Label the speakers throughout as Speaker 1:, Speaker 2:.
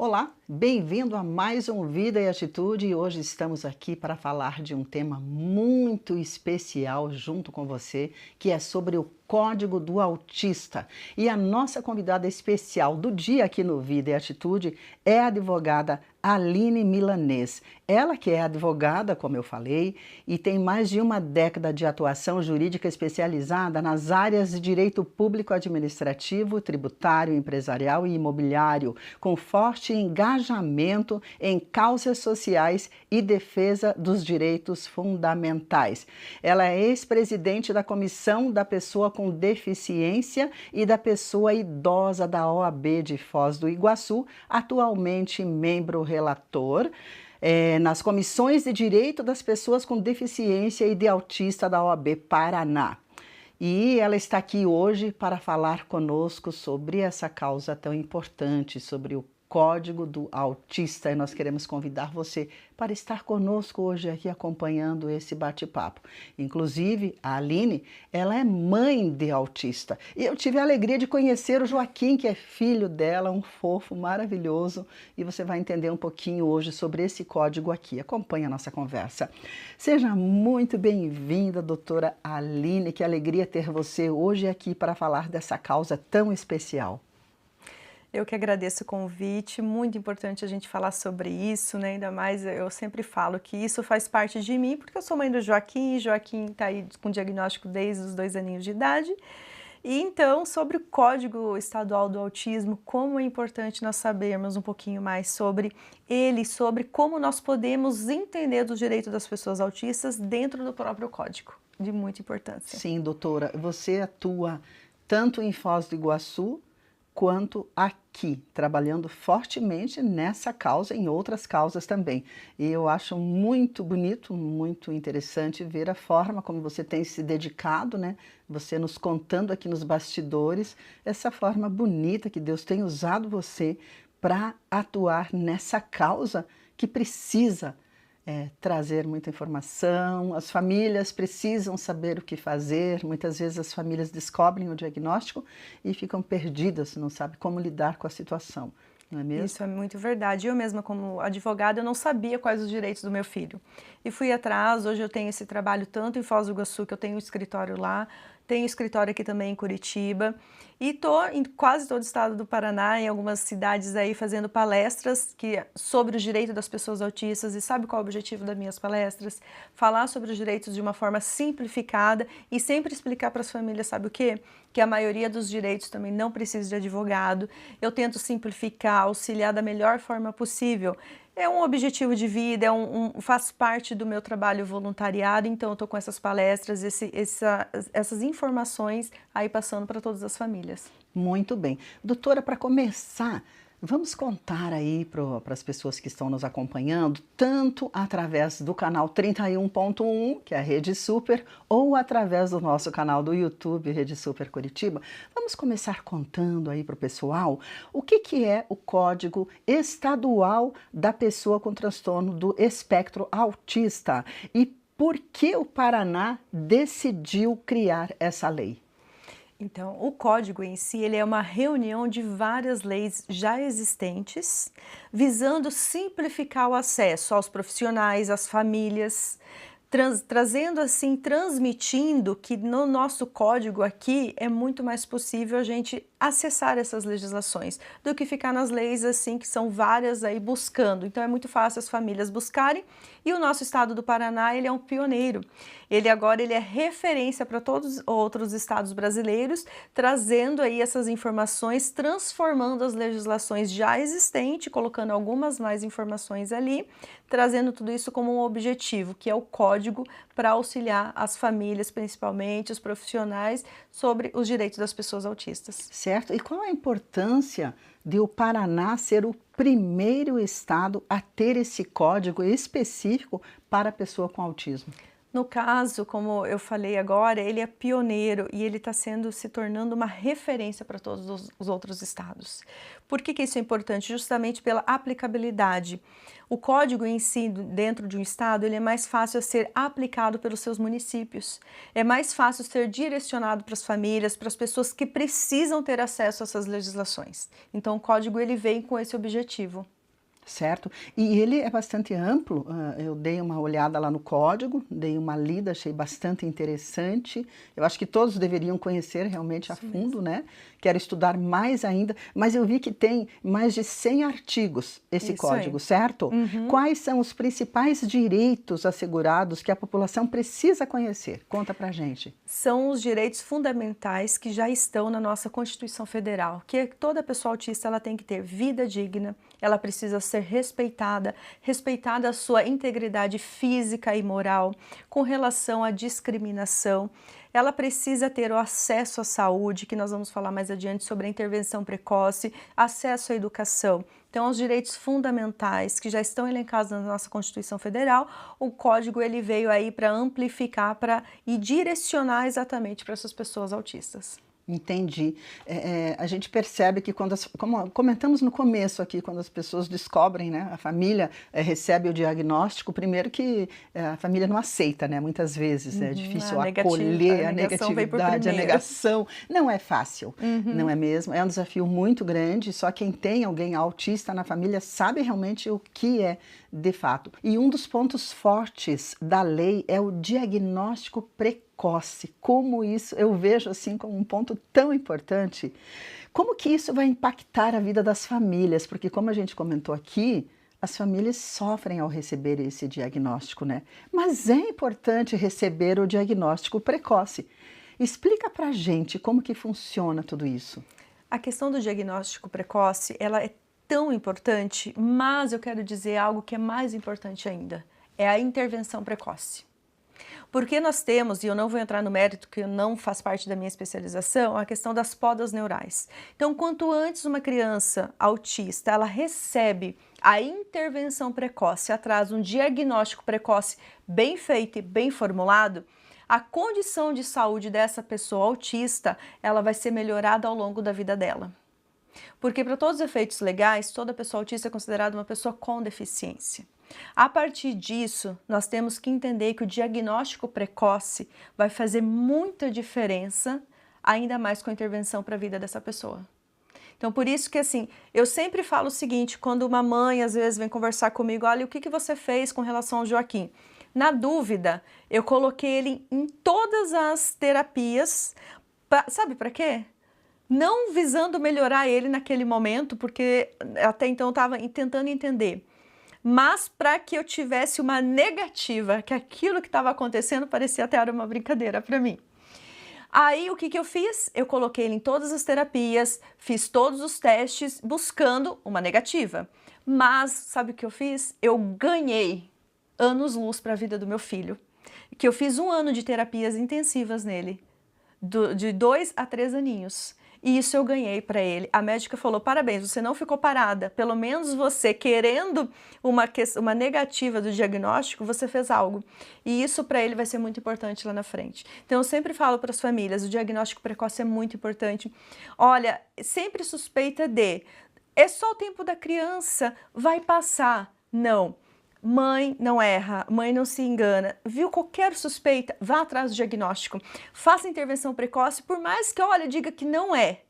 Speaker 1: Olá, bem-vindo a mais um Vida e Atitude e hoje estamos aqui para falar de um tema muito especial junto com você, que é sobre o Código do Autista. E a nossa convidada especial do dia aqui no Vida e Atitude é a advogada Aline Milanês. Ela que é advogada, como eu falei, e tem mais de uma década de atuação jurídica especializada nas áreas de direito público administrativo, tributário, empresarial e imobiliário, com forte engajamento em causas sociais e defesa dos direitos fundamentais. Ela é ex-presidente da Comissão da Pessoa com Deficiência e da Pessoa Idosa da OAB de Foz do Iguaçu, atualmente membro relator nas comissões de direito das pessoas com deficiência e de autista da OAB Paraná. E ela está aqui hoje para falar conosco sobre essa causa tão importante, sobre o Código do Autista, e nós queremos convidar você para estar conosco hoje aqui acompanhando esse bate-papo. Inclusive, a Aline, ela é mãe de autista. E eu tive a alegria de conhecer o Joaquim, que é filho dela, um fofo maravilhoso, e você vai entender um pouquinho hoje sobre esse código aqui. Acompanhe a nossa conversa. Seja muito bem-vinda, doutora Aline, que alegria ter você hoje aqui para falar dessa causa tão especial.
Speaker 2: Eu que agradeço o convite, muito importante a gente falar sobre isso, né? Ainda mais eu sempre falo que isso faz parte de mim, porque eu sou mãe do Joaquim, e Joaquim está aí com diagnóstico desde os 2 aninhos de idade. E então, sobre o Código Estadual do Autismo, como é importante nós sabermos um pouquinho mais sobre ele, sobre como nós podemos entender dos direitos das pessoas autistas dentro do próprio código, de muita importância.
Speaker 1: Sim, doutora, você atua tanto em Foz do Iguaçu, quanto aqui, trabalhando fortemente nessa causa e em outras causas também. E eu acho muito bonito, muito interessante ver a forma como você tem se dedicado, né? Você nos contando aqui nos bastidores, essa forma bonita que Deus tem usado você para atuar nessa causa que precisa trazer muita informação, as famílias precisam saber o que fazer, muitas vezes as famílias descobrem o diagnóstico e ficam perdidas, não sabem como lidar com a situação, não é mesmo?
Speaker 2: Isso é muito verdade. Eu mesma, como advogada, eu não sabia quais os direitos do meu filho. E fui atrás, hoje eu tenho esse trabalho tanto em Foz do Iguaçu, que eu tenho um escritório lá, tenho escritório aqui também em Curitiba, e estou em quase todo o estado do Paraná, em algumas cidades aí, fazendo palestras sobre os direitos das pessoas autistas. E sabe qual é o objetivo das minhas palestras? Falar sobre os direitos de uma forma simplificada e sempre explicar para as famílias, sabe o quê? Que a maioria dos direitos também não precisa de advogado. Eu tento simplificar, auxiliar da melhor forma possível. É um objetivo de vida, faz parte do meu trabalho voluntariado, então eu estou com essas palestras, essas informações aí passando para todas as famílias.
Speaker 1: Muito bem. Doutora, para começar, vamos contar aí para as pessoas que estão nos acompanhando, tanto através do canal 31.1, que é a Rede Super, ou através do nosso canal do YouTube, Rede Super Curitiba. Vamos começar contando aí para o pessoal o que é o Código Estadual da Pessoa com Transtorno do Espectro Autista e por que o Paraná decidiu criar essa lei.
Speaker 2: Então, o código em si, ele é uma reunião de várias leis já existentes, visando simplificar o acesso aos profissionais, às famílias, trazendo assim, transmitindo que no nosso código aqui é muito mais possível a gente acessar essas legislações do que ficar nas leis assim que são várias aí buscando. Então é muito fácil as famílias buscarem e o nosso estado do Paraná, ele é um pioneiro. Ele é referência para todos os outros estados brasileiros, trazendo aí essas informações, transformando as legislações já existentes, colocando algumas mais informações ali, trazendo tudo isso como um objetivo, que é o código para auxiliar as famílias, principalmente os profissionais, sobre os direitos das pessoas autistas.
Speaker 1: Certo? E qual a importância de o Paraná ser o primeiro estado a ter esse código específico para a pessoa com autismo?
Speaker 2: No caso, como eu falei agora, ele é pioneiro e ele está se tornando uma referência para todos os outros estados. Por que isso é importante? Justamente pela aplicabilidade. O código em si, dentro de um estado, ele é mais fácil a ser aplicado pelos seus municípios. É mais fácil ser direcionado para as famílias, para as pessoas que precisam ter acesso a essas legislações. Então, o código ele vem com esse objetivo.
Speaker 1: Certo? E ele é bastante amplo, eu dei uma olhada lá no código, dei uma lida, achei bastante interessante. Eu acho que todos deveriam conhecer realmente a fundo, né? Quero estudar mais ainda, mas eu vi que tem mais de 100 artigos esse
Speaker 2: Isso
Speaker 1: código,
Speaker 2: aí.
Speaker 1: certo?
Speaker 2: Uhum.
Speaker 1: Quais são os principais direitos assegurados que a população precisa conhecer? Conta pra gente.
Speaker 2: São os direitos fundamentais que já estão na nossa Constituição Federal, que toda pessoa autista ela tem que ter vida digna, ela precisa ser respeitada a sua integridade física e moral, com relação à discriminação. Ela precisa ter o acesso à saúde, que nós vamos falar mais adiante sobre a intervenção precoce, acesso à educação. Então, os direitos fundamentais que já estão elencados na nossa Constituição Federal, o Código ele veio aí para amplificar e direcionar exatamente para essas pessoas autistas.
Speaker 1: Entendi. A gente percebe que como comentamos no começo aqui, quando as pessoas descobrem, né, a família recebe o diagnóstico, primeiro que a família não aceita, né, muitas vezes, é difícil acolher a negatividade, a negação, não é fácil, não é mesmo? É um desafio muito grande, só quem tem alguém autista na família sabe realmente o que é de fato. E um dos pontos fortes da lei é o diagnóstico precoce. Como isso eu vejo assim como um ponto tão importante. Como que isso vai impactar a vida das famílias? Porque como a gente comentou aqui, as famílias sofrem ao receber esse diagnóstico, né? Mas é importante receber o diagnóstico precoce. Explica pra gente como que funciona tudo isso.
Speaker 2: A questão do diagnóstico precoce, ela é tão importante, mas eu quero dizer algo que é mais importante ainda, é a intervenção precoce. Porque nós temos, e eu não vou entrar no mérito que não faz parte da minha especialização, a questão das podas neurais. Então, quanto antes uma criança autista, ela recebe a intervenção precoce, atrás um diagnóstico precoce bem feito e bem formulado, a condição de saúde dessa pessoa autista, ela vai ser melhorada ao longo da vida dela. Porque para todos os efeitos legais, toda pessoa autista é considerada uma pessoa com deficiência. A partir disso, nós temos que entender que o diagnóstico precoce vai fazer muita diferença, ainda mais com a intervenção para a vida dessa pessoa. Então, por isso que assim, eu sempre falo o seguinte, quando uma mãe às vezes vem conversar comigo, olha, o que você fez com relação ao Joaquim? Na dúvida, eu coloquei ele em todas as terapias, sabe para quê? Não visando melhorar ele naquele momento, porque até então eu estava tentando entender, mas para que eu tivesse uma negativa, que aquilo que estava acontecendo parecia até uma brincadeira para mim. Aí o que eu fiz? Eu coloquei ele em todas as terapias, fiz todos os testes buscando uma negativa. Mas sabe o que eu fiz? Eu ganhei anos-luz para a vida do meu filho, que eu fiz 1 ano de terapias intensivas nele, de 2 a 3 aninhos. E isso eu ganhei para ele. A médica falou, parabéns, você não ficou parada. Pelo menos você, querendo uma negativa do diagnóstico, você fez algo. E isso para ele vai ser muito importante lá na frente. Então eu sempre falo para as famílias, o diagnóstico precoce é muito importante. Olha, sempre suspeita é só o tempo da criança, vai passar. Não. Mãe não erra, mãe não se engana, viu qualquer suspeita, vá atrás do diagnóstico, faça intervenção precoce, por mais que, olha, diga que não é,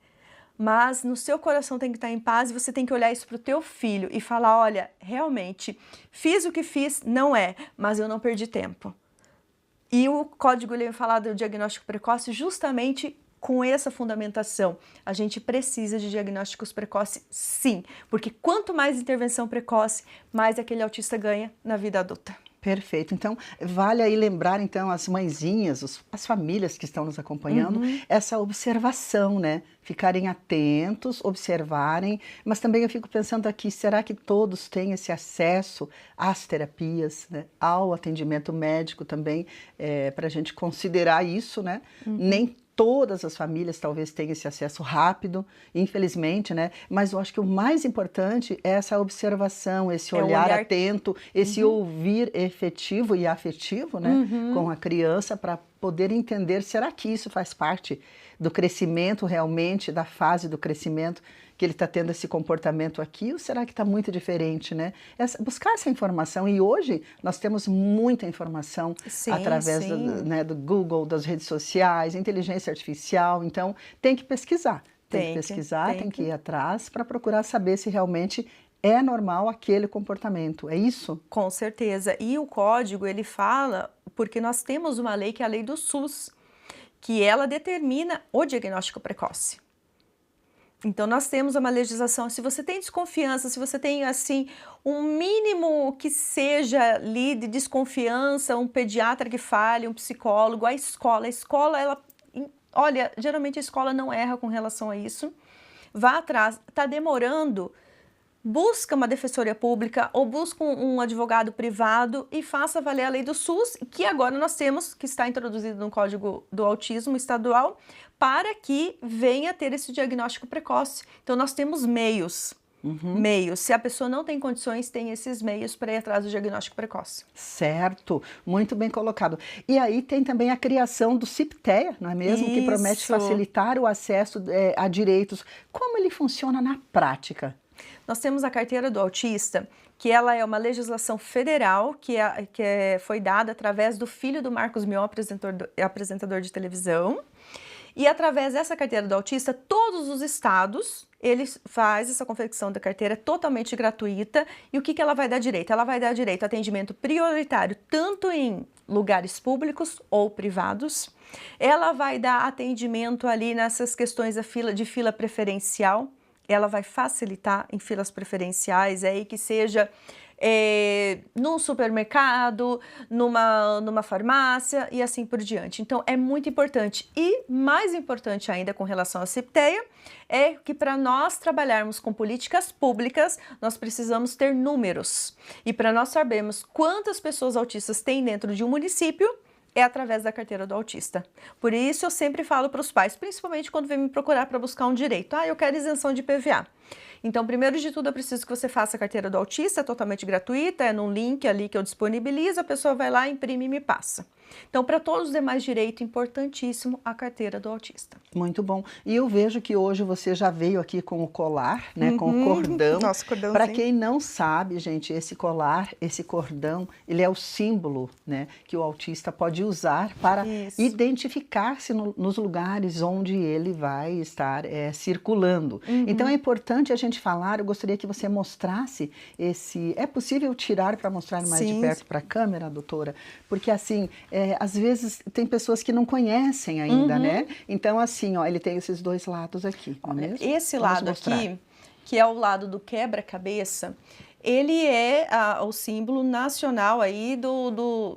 Speaker 2: mas no seu coração tem que estar em paz e você tem que olhar isso para o teu filho e falar, olha, realmente, fiz o que fiz, não é, mas eu não perdi tempo. E o código ele vai falar do diagnóstico precoce justamente com essa fundamentação. A gente precisa de diagnósticos precoces, sim, porque quanto mais intervenção precoce, mais aquele autista ganha na vida adulta.
Speaker 1: Perfeito. Então, vale aí lembrar, então, as mãezinhas, as famílias que estão nos acompanhando, essa observação, né? Ficarem atentos, observarem, mas também eu fico pensando aqui, será que todos têm esse acesso às terapias, né? Ao atendimento médico também, para a gente considerar isso, né? Nem todas as famílias talvez tenham esse acesso rápido, infelizmente, né? Mas eu acho que o mais importante é essa observação, esse olhar atento, esse ouvir efetivo e afetivo, né? Com a criança para poder entender, será que isso faz parte do crescimento realmente, da fase do crescimento, que ele está tendo esse comportamento aqui, ou será que está muito diferente, né? Buscar essa informação, e hoje nós temos muita informação através né, do Google, das redes sociais, inteligência artificial, então tem que pesquisar, tem que ir atrás para procurar saber se realmente é normal aquele comportamento, é isso?
Speaker 2: Com certeza, e o código ele fala, porque nós temos uma lei que é a lei do SUS, que ela determina o diagnóstico precoce. Então, nós temos uma legislação, se você tem desconfiança, se você tem, assim, um mínimo que seja ali de desconfiança, um pediatra que fale, um psicólogo, a escola, ela, olha, geralmente a escola não erra com relação a isso, vá atrás, está demorando, busca uma defensoria pública ou busca um advogado privado e faça valer a lei do SUS, que agora nós temos, que está introduzido no Código do Autismo Estadual, para que venha ter esse diagnóstico precoce. Então, nós temos meios. Se a pessoa não tem condições, tem esses meios para ir atrás do diagnóstico precoce.
Speaker 1: Certo, muito bem colocado. E aí tem também a criação do CIPTEA, não é mesmo? Que promete facilitar o acesso a direitos. Como ele funciona na prática?
Speaker 2: Nós temos a carteira do autista, que ela é uma legislação federal foi dada através do filho do Marcos Mion, apresentador de televisão. E através dessa carteira do autista, todos os estados, eles fazem essa confecção da carteira totalmente gratuita. E o que ela vai dar direito? Ela vai dar direito a atendimento prioritário, tanto em lugares públicos ou privados. Ela vai dar atendimento ali nessas questões de fila preferencial. Ela vai facilitar em filas preferenciais, aí que seja num supermercado, numa farmácia e assim por diante. Então, é muito importante. E mais importante ainda com relação à CIPTEA, é que para nós trabalharmos com políticas públicas, nós precisamos ter números. E para nós sabermos quantas pessoas autistas tem dentro de um município, é através da carteira do autista. Por isso, eu sempre falo para os pais, principalmente quando vem me procurar para buscar um direito. Eu quero isenção de IPVA. Então, primeiro de tudo, eu preciso que você faça a carteira do autista, é totalmente gratuita, é num link ali que eu disponibilizo, a pessoa vai lá, imprime e me passa. Então, para todos os demais direitos, importantíssimo a carteira do autista.
Speaker 1: Muito bom. E eu vejo que hoje você já veio aqui com o colar, né, com o cordão.
Speaker 2: Nosso cordãozinho.
Speaker 1: Para quem não sabe, gente, esse colar, esse cordão, ele é o símbolo, né, que o autista pode usar para identificar-se nos lugares onde ele vai estar circulando. Então, é importante a gente falar, eu gostaria que você mostrasse esse... É possível tirar para mostrar mais de perto para a câmera, doutora? Porque assim... às vezes tem pessoas que não conhecem ainda, né? Então, assim, ó, ele tem esses dois lados aqui, não é mesmo?
Speaker 2: Esse lado aqui, que é o lado do quebra-cabeça, ele é o símbolo nacional aí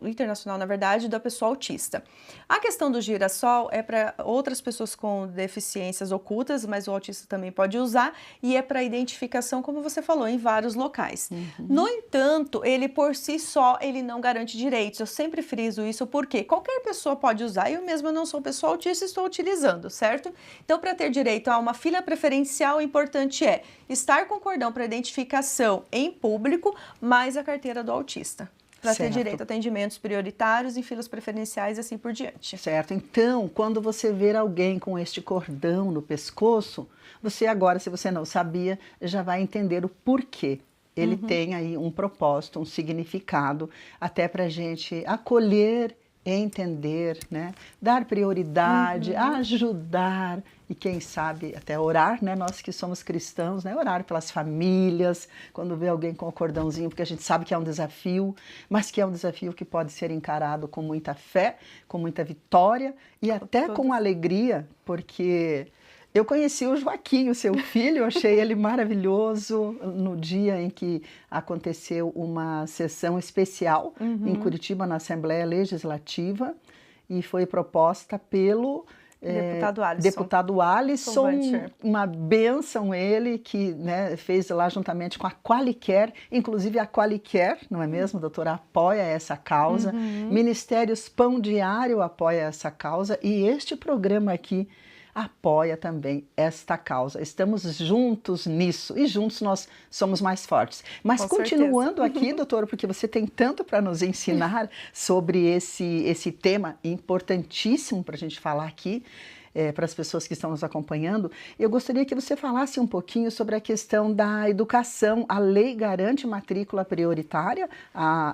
Speaker 2: internacional, na verdade, da pessoa autista. A questão do girassol é para outras pessoas com deficiências ocultas, mas o autista também pode usar, e é para identificação, como você falou, em vários locais. No entanto, ele por si só, ele não garante direitos. Eu sempre friso isso porque qualquer pessoa pode usar, eu mesma não sou pessoa autista e estou utilizando, certo? Então, para ter direito a uma fila preferencial, o importante é estar com cordão para identificação em público, mais a carteira do autista, para ter direito a atendimentos prioritários em filas preferenciais e assim por diante.
Speaker 1: Certo. Então, quando você ver alguém com este cordão no pescoço, você agora, se você não sabia, já vai entender o porquê. Ele tem aí um propósito, um significado, até para a gente acolher, entender, né? Dar prioridade, ajudar e quem sabe até orar, né? Nós que somos cristãos, né? Orar pelas famílias, quando vê alguém com o cordãozinho, porque a gente sabe que é um desafio, mas que é um desafio que pode ser encarado com muita fé, com muita vitória e até com alegria, porque... Eu conheci o Joaquim, o seu filho, eu achei ele maravilhoso no dia em que aconteceu uma sessão especial em Curitiba, na Assembleia Legislativa, e foi proposta pelo Deputado Alisson,
Speaker 2: Butcher.
Speaker 1: uma bênção ele, que, né, fez lá juntamente com a Qualicare, inclusive a Qualicare, não é mesmo, doutora, apoia essa causa, Ministérios Pão Diário apoia essa causa e este programa aqui apoia também esta causa. Estamos juntos nisso e juntos nós somos mais fortes. Mas
Speaker 2: Com
Speaker 1: continuando
Speaker 2: certeza.
Speaker 1: aqui, doutora, porque você tem tanto para nos ensinar sobre esse tema importantíssimo para a gente falar aqui, para as pessoas que estão nos acompanhando, eu gostaria que você falasse um pouquinho sobre a questão da educação. A lei garante matrícula prioritária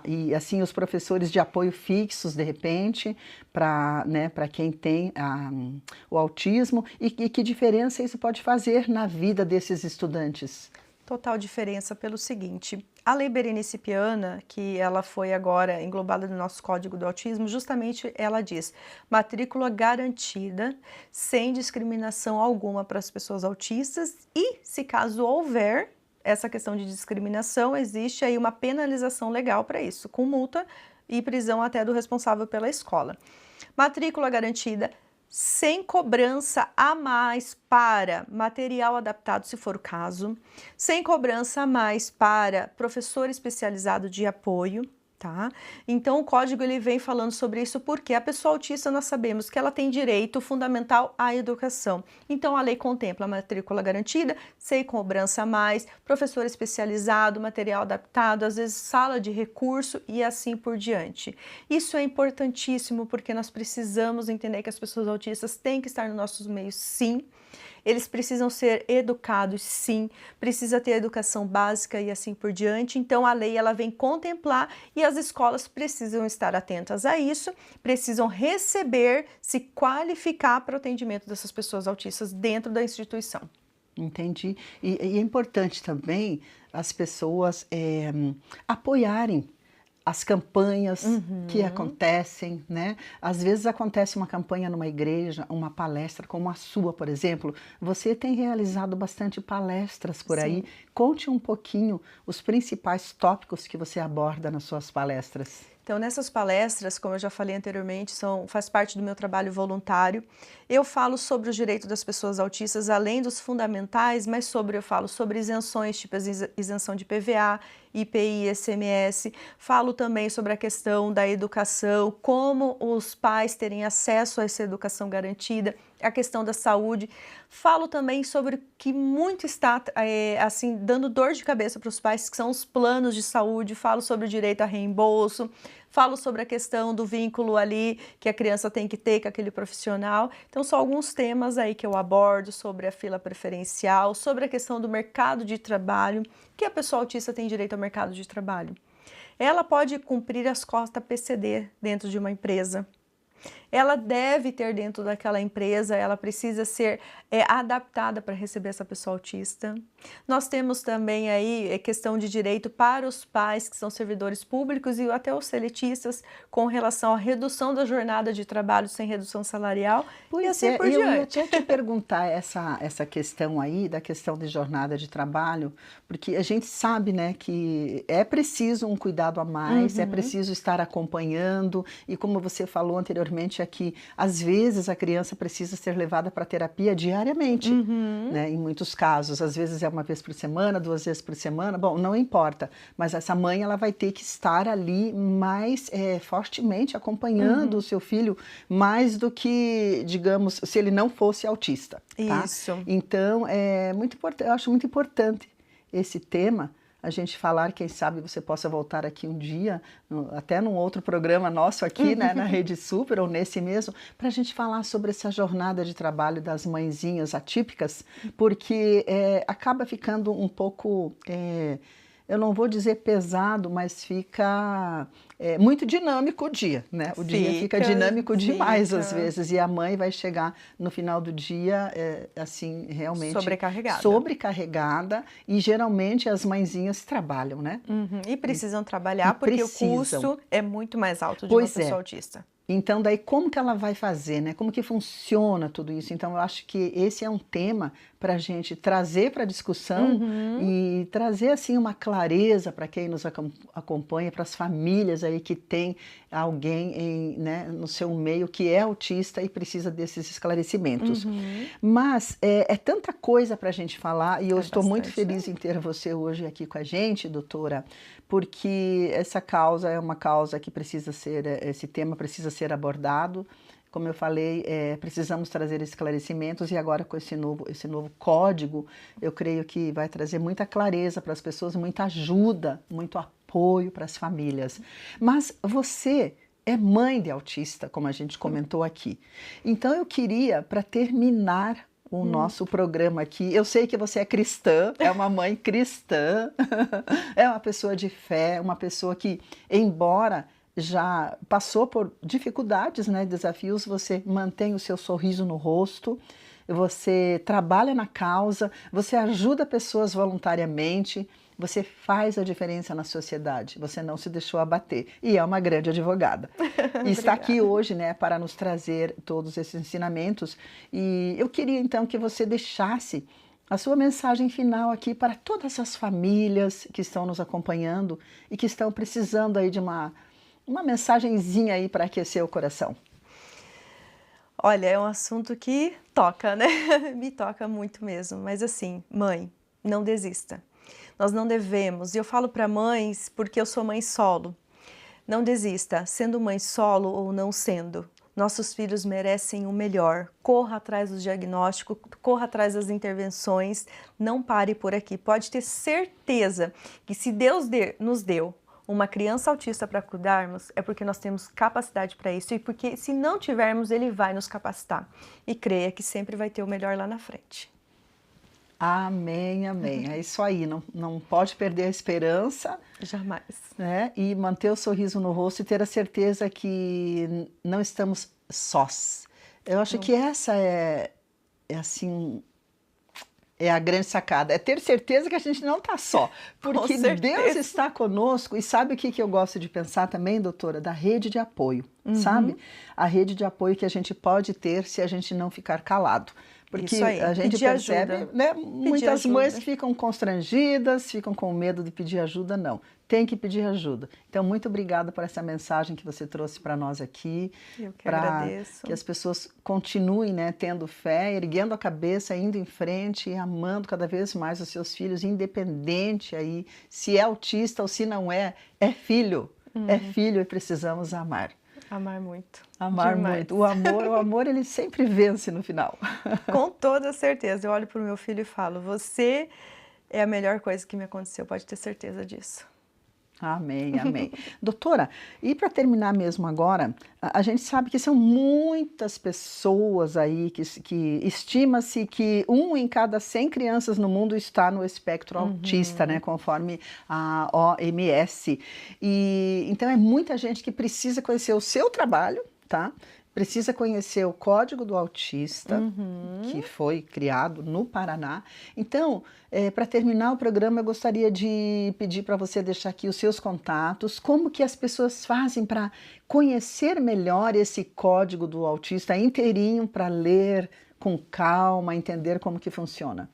Speaker 1: e assim os professores de apoio fixos, de repente, para, né, para quem tem o autismo e que diferença isso pode fazer na vida desses estudantes?
Speaker 2: Total diferença pelo seguinte, a Lei Berenice Piana, que ela foi agora englobada no nosso Código do Autismo, justamente ela diz matrícula garantida, sem discriminação alguma para as pessoas autistas e, se caso houver essa questão de discriminação, existe aí uma penalização legal para isso, com multa e prisão até do responsável pela escola. Matrícula garantida, sem cobrança a mais para material adaptado, se for o caso, sem cobrança a mais para professor especializado de apoio, tá? Então o código ele vem falando sobre isso porque a pessoa autista nós sabemos que ela tem direito fundamental à educação. Então a lei contempla a matrícula garantida, sem cobrança a mais, professor especializado, material adaptado, às vezes sala de recurso e assim por diante. Isso é importantíssimo porque nós precisamos entender que as pessoas autistas têm que estar nos nossos meios, sim. Eles precisam ser educados, sim, precisa ter educação básica e assim por diante. Então, a lei ela vem contemplar e as escolas precisam estar atentas a isso, precisam receber, se qualificar para o atendimento dessas pessoas autistas dentro da instituição.
Speaker 1: Entendi. E é importante também as pessoas apoiarem as campanhas que acontecem, né? Às vezes acontece uma campanha numa igreja, uma palestra como a sua, por exemplo. Você tem realizado bastante palestras por aí. Conte um pouquinho os principais tópicos que você aborda nas suas palestras.
Speaker 2: Então, nessas palestras, como eu já falei anteriormente, faz parte do meu trabalho voluntário. Eu falo sobre os direitos das pessoas autistas, além dos fundamentais, mas eu falo sobre isenções, tipo isenção de PVA, IPI, ICMS. Falo também sobre a questão da educação, como os pais terem acesso a essa educação garantida, a questão da saúde. Falo também sobre o que muito está assim dando dor de cabeça para os pais, que são os planos de saúde. Falo sobre o direito a reembolso. Falo sobre a questão do vínculo ali que a criança tem que ter com aquele profissional. Então, são alguns temas aí que eu abordo sobre a fila preferencial, sobre a questão do mercado de trabalho, que a pessoa autista tem direito ao mercado de trabalho. Ela pode cumprir as cotas PCD dentro de uma empresa. Ela deve ter dentro daquela empresa, ela precisa ser adaptada para receber essa pessoa autista. Nós temos também aí questão de direito para os pais que são servidores públicos e até os seletistas com relação à redução da jornada de trabalho sem redução salarial e assim por diante.
Speaker 1: Eu ia até te perguntar essa questão aí, da questão de jornada de trabalho, porque a gente sabe, né, que é preciso um cuidado a mais, é preciso estar acompanhando e como você falou anteriormente aqui, às vezes a criança precisa ser levada para terapia diariamente, né? Em muitos casos, às vezes é uma vez por semana, 2 vezes por semana, bom, não importa, mas essa mãe ela vai ter que estar ali mais fortemente acompanhando o seu filho, mais do que, digamos, se ele não fosse autista, tá?
Speaker 2: Isso.
Speaker 1: Então, é muito importante, eu acho muito importante esse tema, a gente falar, quem sabe você possa voltar aqui um dia, até num outro programa nosso aqui, né, na Rede Super, ou nesse mesmo, para a gente falar sobre essa jornada de trabalho das mãezinhas atípicas, porque acaba ficando um pouco, eu não vou dizer pesado, mas fica muito dinâmico o dia, né? O dia fica dinâmico demais às vezes, e a mãe vai chegar no final do dia, assim, realmente sobrecarregada, e geralmente as mãezinhas trabalham, né?
Speaker 2: E precisam trabalhar porque o custo é muito mais alto de uma pessoa autista.
Speaker 1: Então, daí como que ela vai fazer, né? Como que funciona tudo isso? Então, eu acho que esse é um tema para a gente trazer para a discussão e trazer, assim, uma clareza para quem nos acompanha, para as famílias aí que tem alguém né, no seu meio que é autista e precisa desses esclarecimentos. Mas é tanta coisa para a gente falar e eu estou muito feliz em ter você hoje aqui com a gente, doutora, porque essa causa é uma causa que precisa ser, esse tema precisa ser abordado. Como eu falei, precisamos trazer esclarecimentos e agora com esse novo código, eu creio que vai trazer muita clareza para as pessoas, muita ajuda, muito apoio para as famílias. Mas você é mãe de autista, como a gente comentou aqui. Então eu queria, para terminar o nosso programa aqui, eu sei que você é cristã, é uma mãe cristã, é uma pessoa de fé, uma pessoa que, embora já passou por dificuldades, né, desafios, você mantém o seu sorriso no rosto, você trabalha na causa, você ajuda pessoas voluntariamente, você faz a diferença na sociedade, você não se deixou abater e é uma grande advogada. E está aqui hoje, né, para nos trazer todos esses ensinamentos e eu queria então que você deixasse a sua mensagem final aqui para todas as famílias que estão nos acompanhando e que estão precisando aí de uma mensagenzinha aí para aquecer o coração.
Speaker 2: Olha, é um assunto que toca, né? Me toca muito mesmo. Mas assim, mãe, não desista. Nós não devemos, e eu falo para mães porque eu sou mãe solo, não desista, sendo mãe solo ou não sendo. Nossos filhos merecem o melhor. Corra atrás do diagnóstico, corra atrás das intervenções, não pare por aqui. Pode ter certeza que se Deus nos deu uma criança autista para cuidarmos, é porque nós temos capacidade para isso e porque se não tivermos, Ele vai nos capacitar. E creia que sempre vai ter o melhor lá na frente.
Speaker 1: Amém, amém. É isso aí, não pode perder a esperança.
Speaker 2: Jamais.
Speaker 1: Né? E manter o sorriso no rosto e ter a certeza que não estamos sós. Eu acho que essa assim, é a grande sacada, é ter certeza que a gente não está só, porque Deus está conosco. E sabe o que eu gosto de pensar também, doutora? Da rede de apoio, sabe? A rede de apoio que a gente pode ter se a gente não ficar calado. Porque a gente percebe, né, muitas mães ficam constrangidas, ficam com medo de pedir ajuda, não. Tem que pedir ajuda. Então, muito obrigada por essa mensagem que você trouxe para nós aqui.
Speaker 2: Eu que agradeço.
Speaker 1: Que as pessoas continuem, né, tendo fé, erguendo a cabeça, indo em frente e amando cada vez mais os seus filhos, independente aí se é autista ou se não é, é filho. É filho e precisamos amar.
Speaker 2: Amar muito.
Speaker 1: Amar muito. O amor, ele sempre vence no final.
Speaker 2: Com toda certeza. Eu olho para o meu filho e falo, você é a melhor coisa que me aconteceu, pode ter certeza disso.
Speaker 1: Amém, amém. Doutora, e para terminar mesmo agora, a gente sabe que são muitas pessoas aí que estima-se que 1 em cada 100 crianças no mundo está no espectro autista, né, conforme a OMS. E então é muita gente que precisa conhecer o seu trabalho, tá? Precisa conhecer o Código do Autista, que foi criado no Paraná. Então, para terminar o programa, eu gostaria de pedir para você deixar aqui os seus contatos, como que as pessoas fazem para conhecer melhor esse Código do Autista inteirinho, para ler com calma, entender como que funciona.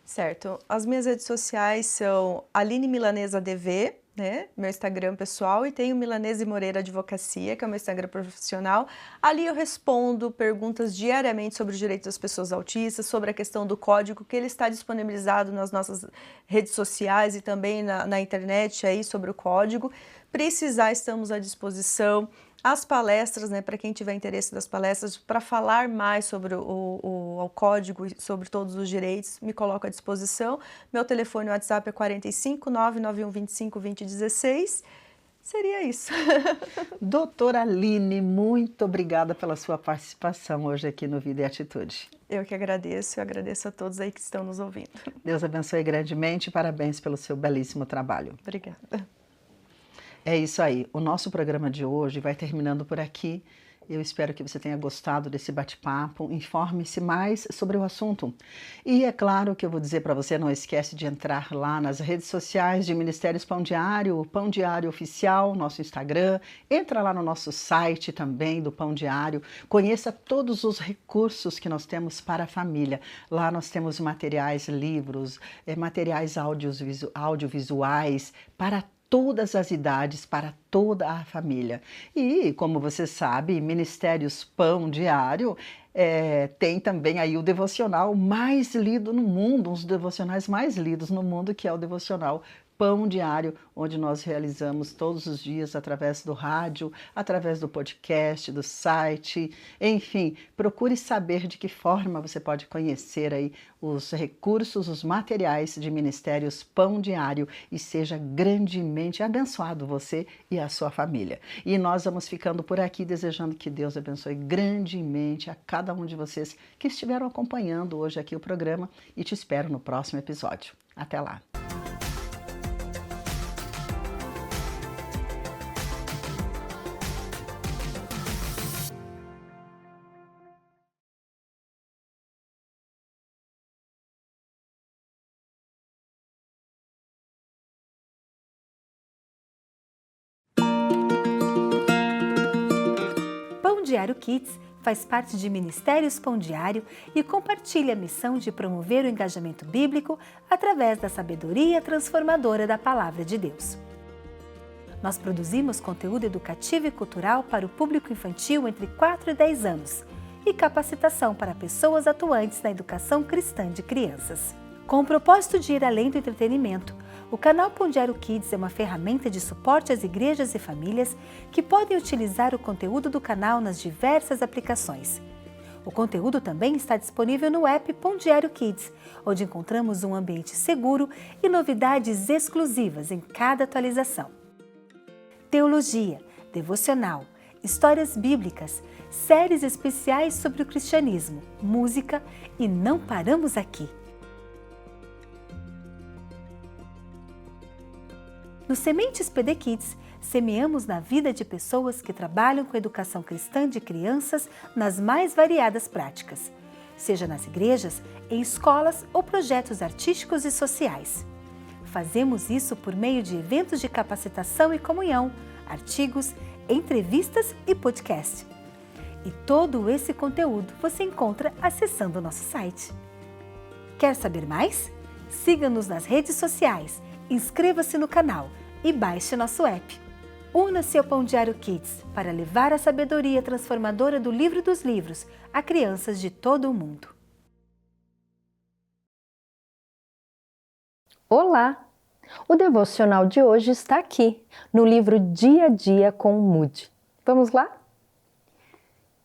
Speaker 2: Certo. As minhas redes sociais são Aline Milanesa DV, né, meu Instagram pessoal, e tenho Milanese Moreira Advocacia, que é o meu Instagram profissional. Ali eu respondo perguntas diariamente sobre os direitos das pessoas autistas, sobre a questão do código, que ele está disponibilizado nas nossas redes sociais e também na internet aí sobre o código. Precisar, estamos à disposição. As palestras, né, para quem tiver interesse das palestras, para falar mais sobre o código e sobre todos os direitos, me coloco à disposição. Meu telefone no WhatsApp é 45 991 25 20 16. Seria isso.
Speaker 1: Doutora Aline, muito obrigada pela sua participação hoje aqui no Vida e Atitude.
Speaker 2: Eu que agradeço, eu agradeço a todos aí que estão nos ouvindo.
Speaker 1: Deus abençoe grandemente e parabéns pelo seu belíssimo trabalho.
Speaker 2: Obrigada.
Speaker 1: É isso aí, o nosso programa de hoje vai terminando por aqui. Eu espero que você tenha gostado desse bate-papo. Informe-se mais sobre o assunto. E é claro que eu vou dizer para você, não esquece de entrar lá nas redes sociais de Ministérios Pão Diário, o Pão Diário Oficial, nosso Instagram. Entra lá no nosso site também do Pão Diário. Conheça todos os recursos que nós temos para a família. Lá nós temos materiais, livros, materiais audiovisuais para todas as idades, para toda a família. E, como você sabe, Ministérios Pão Diário tem também aí o devocional mais lido no mundo, um dos devocionais mais lidos no mundo, que é o devocional Pão Diário, onde nós realizamos todos os dias através do rádio, através do podcast, do site, enfim, procure saber de que forma você pode conhecer aí os recursos, os materiais de Ministérios Pão Diário e seja grandemente abençoado você e a sua família. E nós vamos ficando por aqui desejando que Deus abençoe grandemente a cada um de vocês que estiveram acompanhando hoje aqui o programa e te espero no próximo episódio. Até lá!
Speaker 3: Pão Diário Kids faz parte de Ministérios Pão Diário e compartilha a missão de promover o engajamento bíblico através da sabedoria transformadora da Palavra de Deus. Nós produzimos conteúdo educativo e cultural para o público infantil entre 4 e 10 anos e capacitação para pessoas atuantes na educação cristã de crianças. Com o propósito de ir além do entretenimento, o canal Pão Diário Kids é uma ferramenta de suporte às igrejas e famílias que podem utilizar o conteúdo do canal nas diversas aplicações. O conteúdo também está disponível no app Pão Diário Kids, onde encontramos um ambiente seguro e novidades exclusivas em cada atualização. Teologia, devocional, histórias bíblicas, séries especiais sobre o cristianismo, música e não paramos aqui! No Sementes PD Kids, semeamos na vida de pessoas que trabalham com educação cristã de crianças nas mais variadas práticas, seja nas igrejas, em escolas ou projetos artísticos e sociais. Fazemos isso por meio de eventos de capacitação e comunhão, artigos, entrevistas e podcast. E todo esse conteúdo você encontra acessando o nosso site. Quer saber mais? Siga-nos nas redes sociais, inscreva-se no canal e baixe nosso app. Una-se ao Pão Diário Kids para levar a sabedoria transformadora do Livro dos Livros a crianças de todo o mundo.
Speaker 4: Olá! O devocional de hoje está aqui, no livro Dia a Dia com o Moody. Vamos lá?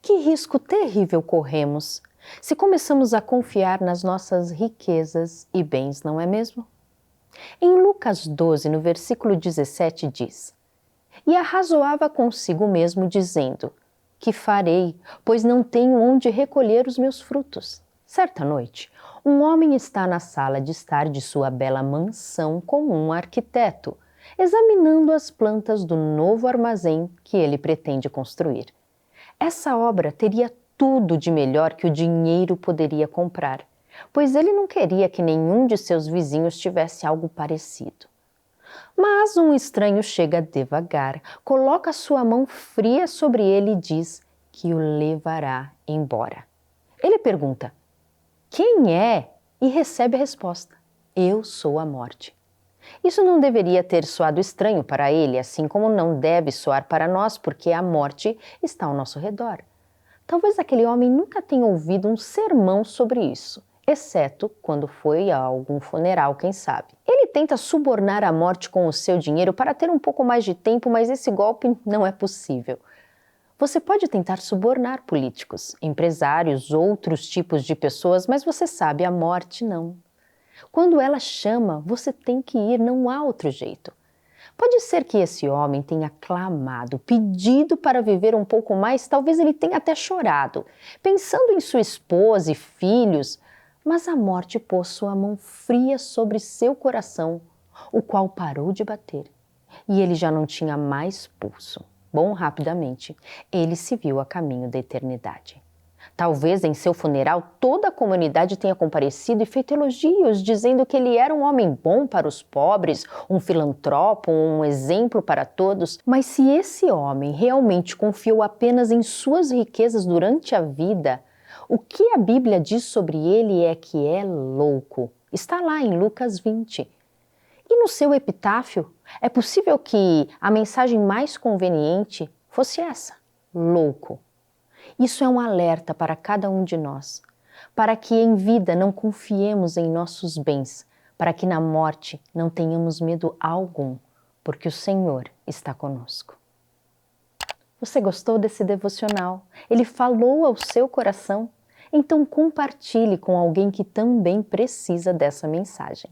Speaker 4: Que risco terrível corremos se começamos a confiar nas nossas riquezas e bens, não é mesmo? Em Lucas 12, no versículo 17, diz: E arrazoava consigo mesmo, dizendo: Que farei, pois não tenho onde recolher os meus frutos? Certa noite, um homem está na sala de estar de sua bela mansão com um arquiteto, examinando as plantas do novo armazém que ele pretende construir. Essa obra teria tudo de melhor que o dinheiro poderia comprar, pois ele não queria que nenhum de seus vizinhos tivesse algo parecido. Mas um estranho chega devagar, coloca sua mão fria sobre ele e diz que o levará embora. Ele pergunta: Quem é? E recebe a resposta: Eu sou a morte. Isso não deveria ter soado estranho para ele, assim como não deve soar para nós, porque a morte está ao nosso redor. Talvez aquele homem nunca tenha ouvido um sermão sobre isso, exceto quando foi a algum funeral, quem sabe. Ele tenta subornar a morte com o seu dinheiro para ter um pouco mais de tempo, mas esse golpe não é possível. Você pode tentar subornar políticos, empresários, outros tipos de pessoas, mas você sabe, a morte não. Quando ela chama, você tem que ir, não há outro jeito. Pode ser que esse homem tenha clamado, pedido para viver um pouco mais, talvez ele tenha até chorado, pensando em sua esposa e filhos, mas a morte pôs sua mão fria sobre seu coração, o qual parou de bater, e ele já não tinha mais pulso. Bom, rapidamente, ele se viu a caminho da eternidade. Talvez em seu funeral toda a comunidade tenha comparecido e feito elogios, dizendo que ele era um homem bom para os pobres, um filantropo, um exemplo para todos. Mas se esse homem realmente confiou apenas em suas riquezas durante a vida, o que a Bíblia diz sobre ele é que é louco. Está lá em Lucas 20. E no seu epitáfio, é possível que a mensagem mais conveniente fosse essa: louco. Isso é um alerta para cada um de nós, para que em vida não confiemos em nossos bens, para que na morte não tenhamos medo algum, porque o Senhor está conosco. Você gostou desse devocional? Ele falou ao seu coração? Então compartilhe com alguém que também precisa dessa mensagem.